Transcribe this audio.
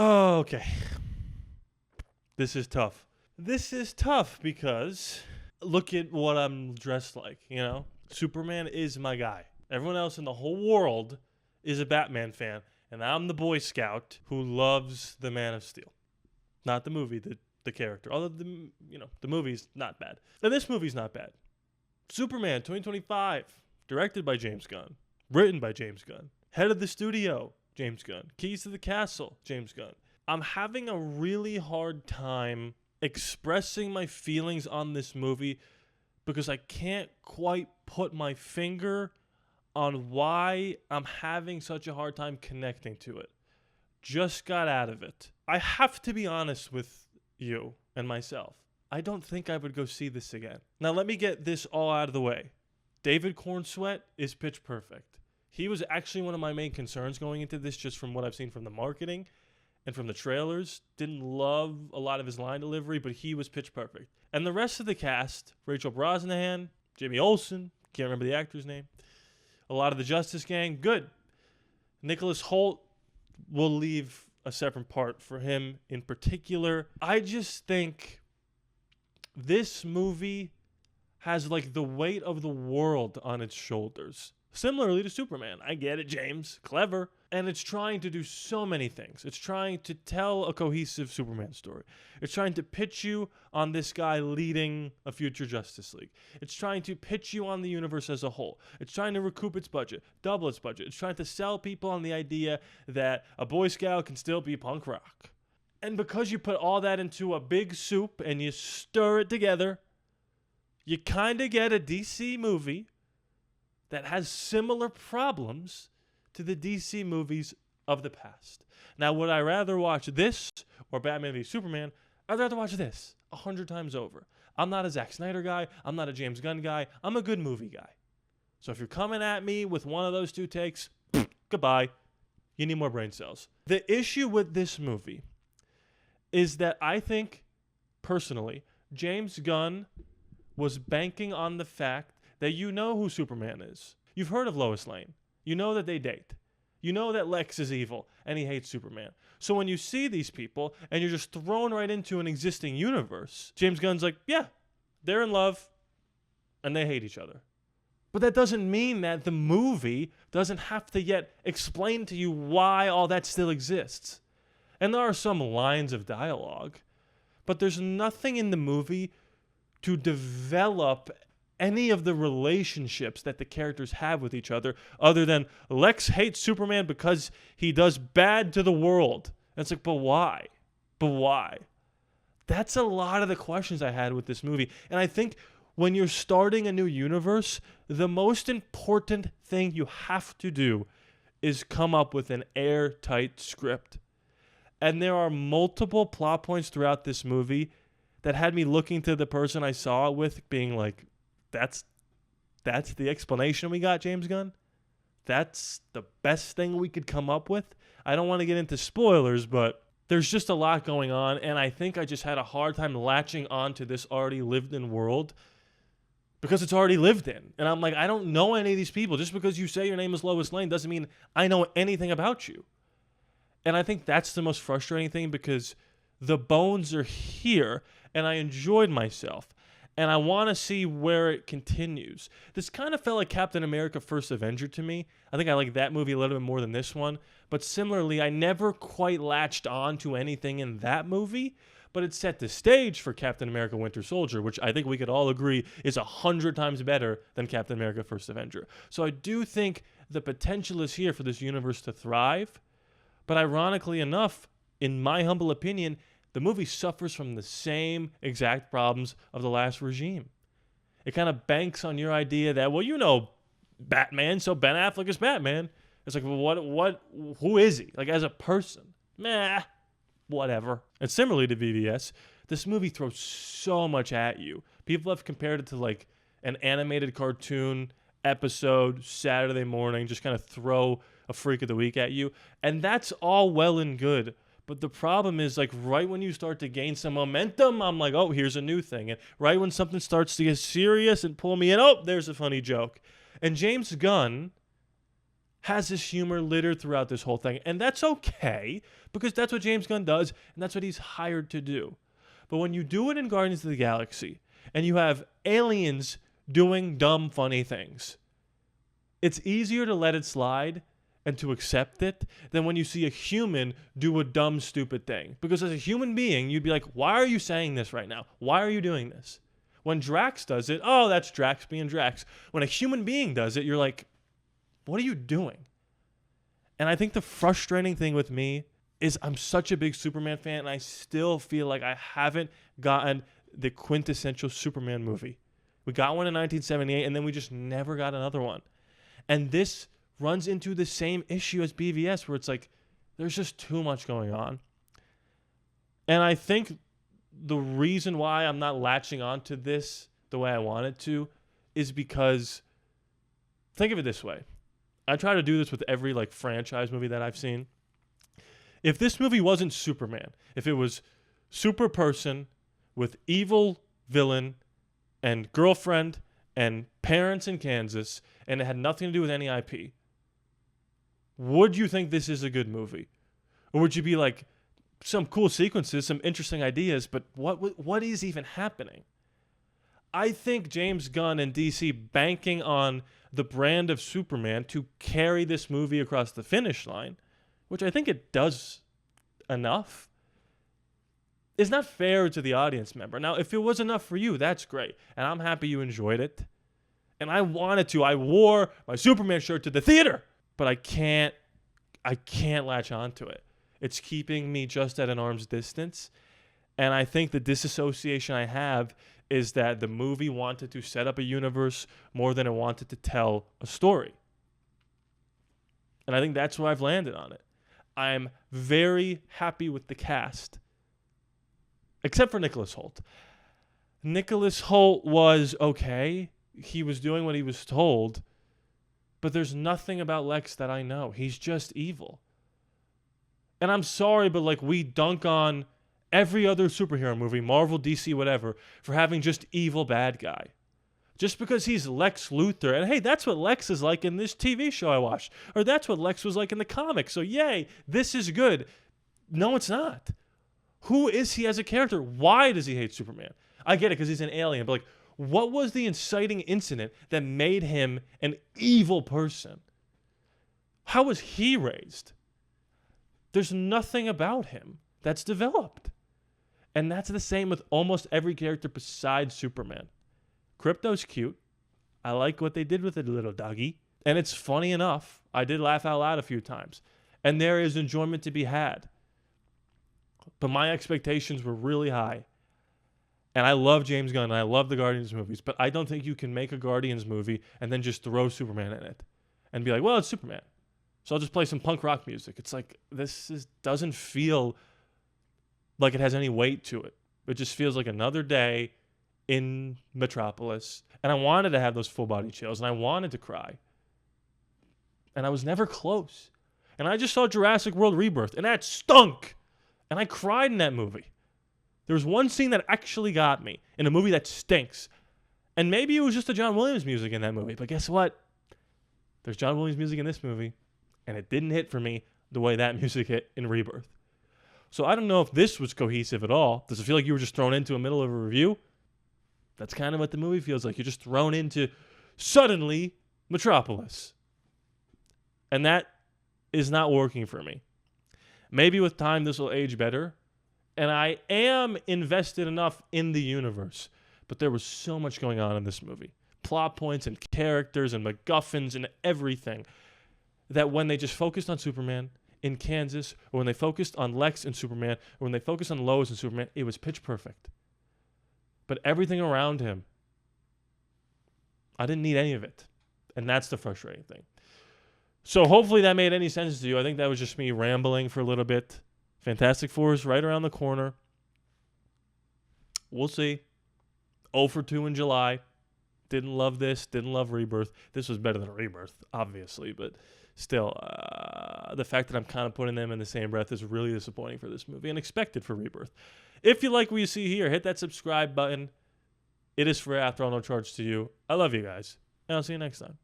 Oh, okay. This is tough. This is tough because look at what I'm dressed like, you know? Superman is my guy. Everyone else in the whole world is a Batman fan, and I'm the Boy Scout who loves the Man of Steel. Not the movie, the character. Although the movie's not bad. And this movie's not bad. Superman 2025, directed by James Gunn, written by James Gunn, head of the studio, James Gunn, keys to the castle, James Gunn. I'm having a really hard time expressing my feelings on this movie because I can't quite put my finger on why I'm having such a hard time connecting to it. Just got out of it. I have to be honest with you and myself. I don't think I would go see this again. Now let me get this all out of the way. David Corenswet is pitch perfect. He was actually one of my main concerns going into this, just from what I've seen from the marketing and from the trailers. Didn't love a lot of his line delivery, but he was pitch perfect. And the rest of the cast, Rachel Brosnahan, Jimmy Olsen, can't remember the actor's name, a lot of the Justice Gang, good. Nicholas Hoult, will leave a separate part for him in particular. I just think this movie has like the weight of the world on its shoulders. Similarly to Superman. I get it, James. Clever. And it's trying to do so many things. It's trying to tell a cohesive Superman story. It's trying to pitch you on this guy leading a future Justice League. It's trying to pitch you on the universe as a whole. It's trying to recoup its budget, double its budget. It's trying to sell people on the idea that a Boy Scout can still be punk rock. And because you put all that into a big soup and you stir it together, you kind of get a DC movie that has similar problems to the DC movies of the past. Now, would I rather watch this or Batman v Superman? I'd rather watch this 100 times over. I'm not a Zack Snyder guy. I'm not a James Gunn guy. I'm a good movie guy. So if you're coming at me with one of those two takes, goodbye. You need more brain cells. The issue with this movie is that I think, personally, James Gunn was banking on the fact that you know who Superman is. You've heard of Lois Lane. You know that they date. You know that Lex is evil and he hates Superman. So when you see these people and you're just thrown right into an existing universe, James Gunn's like, yeah, they're in love and they hate each other. But that doesn't mean that the movie doesn't have to yet explain to you why all that still exists. And there are some lines of dialogue, but there's nothing in the movie to develop any of the relationships that the characters have with each other other than Lex hates Superman because he does bad to the world. And it's like, but why? But why? That's a lot of the questions I had with this movie. And I think when you're starting a new universe, the most important thing you have to do is come up with an airtight script. And there are multiple plot points throughout this movie that had me looking to the person I saw it with being like, that's the explanation we got, James Gunn? That's the best thing we could come up with? I don't want to get into spoilers, but there's just a lot going on, and I think I just had a hard time latching on to this already lived-in world because it's already lived in. And I'm like, I don't know any of these people. Just because you say your name is Lois Lane doesn't mean I know anything about you. And I think that's the most frustrating thing because the bones are here, and I enjoyed myself. And I want to see where it continues. This kind of felt like Captain America First Avenger to me. I think I like that movie a little bit more than this one. But similarly, I never quite latched on to anything in that movie. But it set the stage for Captain America Winter Soldier, which I think we could all agree is 100 times better than Captain America First Avenger. So I do think the potential is here for this universe to thrive. But ironically enough, in my humble opinion, the movie suffers from the same exact problems of the last regime. It kind of banks on your idea that, well, you know Batman, so Ben Affleck is Batman. It's like, well, who is he? Like, as a person? Meh, whatever. And similarly to VVS, this movie throws so much at you. People have compared it to, like, an animated cartoon episode, Saturday morning, just kind of throw a freak of the week at you. And that's all well and good. But the problem is, like, right when you start to gain some momentum, I'm like, oh, here's a new thing. And right when something starts to get serious and pull me in, oh, there's a funny joke. And James Gunn, has this humor littered throughout this whole thing. And that's okay, because that's what James Gunn does, and that's what he's hired to do. But when you do it in Guardians of the Galaxy, and you have aliens doing dumb, funny things, it's easier to let it slide and to accept it than when you see a human do a dumb, stupid thing. Because as a human being, you'd be like, why are you saying this right now? Why are you doing this? When Drax does it, oh, that's Drax being Drax. When a human being does it, you're like, what are you doing? And I think the frustrating thing with me is I'm such a big Superman fan, and I still feel like I haven't gotten the quintessential Superman movie. We got one in 1978, and then we just never got another one. And this runs into the same issue as BVS, where it's like, there's just too much going on. And I think the reason why I'm not latching onto this the way I wanted to is because, think of it this way. I try to do this with every franchise movie that I've seen. If this movie wasn't Superman, if it was super person with evil villain and girlfriend and parents in Kansas, and it had nothing to do with any IP, would you think this is a good movie? Or would you be like, some cool sequences, some interesting ideas, but what is even happening? I think James Gunn and DC banking on the brand of Superman to carry this movie across the finish line, which I think it does enough, is not fair to the audience member. Now, if it was enough for you, that's great. And I'm happy you enjoyed it. And I wanted to. I wore my Superman shirt to the theater, but I can't latch onto it. It's keeping me just at an arm's distance. And I think the disassociation I have is that the movie wanted to set up a universe more than it wanted to tell a story. And I think that's where I've landed on it. I'm very happy with the cast, except for Nicholas Hoult. Nicholas Hoult was okay. He was doing what he was told, but there's nothing about Lex that I know. He's just evil. And I'm sorry, but we dunk on every other superhero movie, Marvel, DC, whatever, for having just evil bad guy. Just because he's Lex Luthor, and hey, that's what Lex is like in this TV show I watched, or that's what Lex was like in the comics, so yay, this is good. No, it's not. Who is he as a character? Why does he hate Superman? I get it because he's an alien, but what was the inciting incident that made him an evil person? How was he raised? There's nothing about him that's developed. And that's the same with almost every character besides Superman. Krypto's cute. I like what they did with the little doggy. And it's funny enough. I did laugh out loud a few times. And there is enjoyment to be had. But my expectations were really high. And I love James Gunn, and I love the Guardians movies, but I don't think you can make a Guardians movie and then just throw Superman in it and be like, well, it's Superman, so I'll just play some punk rock music. It's like, doesn't feel like it has any weight to it. It just feels like another day in Metropolis. And I wanted to have those full body chills, and I wanted to cry. And I was never close. And I just saw Jurassic World Rebirth, and that stunk. And I cried in that movie. There was one scene that actually got me in a movie that stinks. And maybe it was just the John Williams music in that movie. But guess what? There's John Williams music in this movie. And it didn't hit for me the way that music hit in Rebirth. So I don't know if this was cohesive at all. Does it feel like you were just thrown into the middle of a review? That's kind of what the movie feels like. You're just thrown into, suddenly, Metropolis. And that is not working for me. Maybe with time this will age better. And I am invested enough in the universe. But there was so much going on in this movie. Plot points and characters and MacGuffins and everything. That when they just focused on Superman in Kansas, or when they focused on Lex and Superman, or when they focused on Lois and Superman, it was pitch perfect. But everything around him, I didn't need any of it. And that's the frustrating thing. So hopefully that made any sense to you. I think that was just me rambling for a little bit. Fantastic Four is right around the corner. We'll see. 0 for 2 in July. Didn't love this. Didn't love Rebirth. This was better than Rebirth, obviously. But still, the fact that I'm kind of putting them in the same breath is really disappointing for this movie and expected for Rebirth. If you like what you see here, hit that subscribe button. It is free, after all, no charge to you. I love you guys. And I'll see you next time.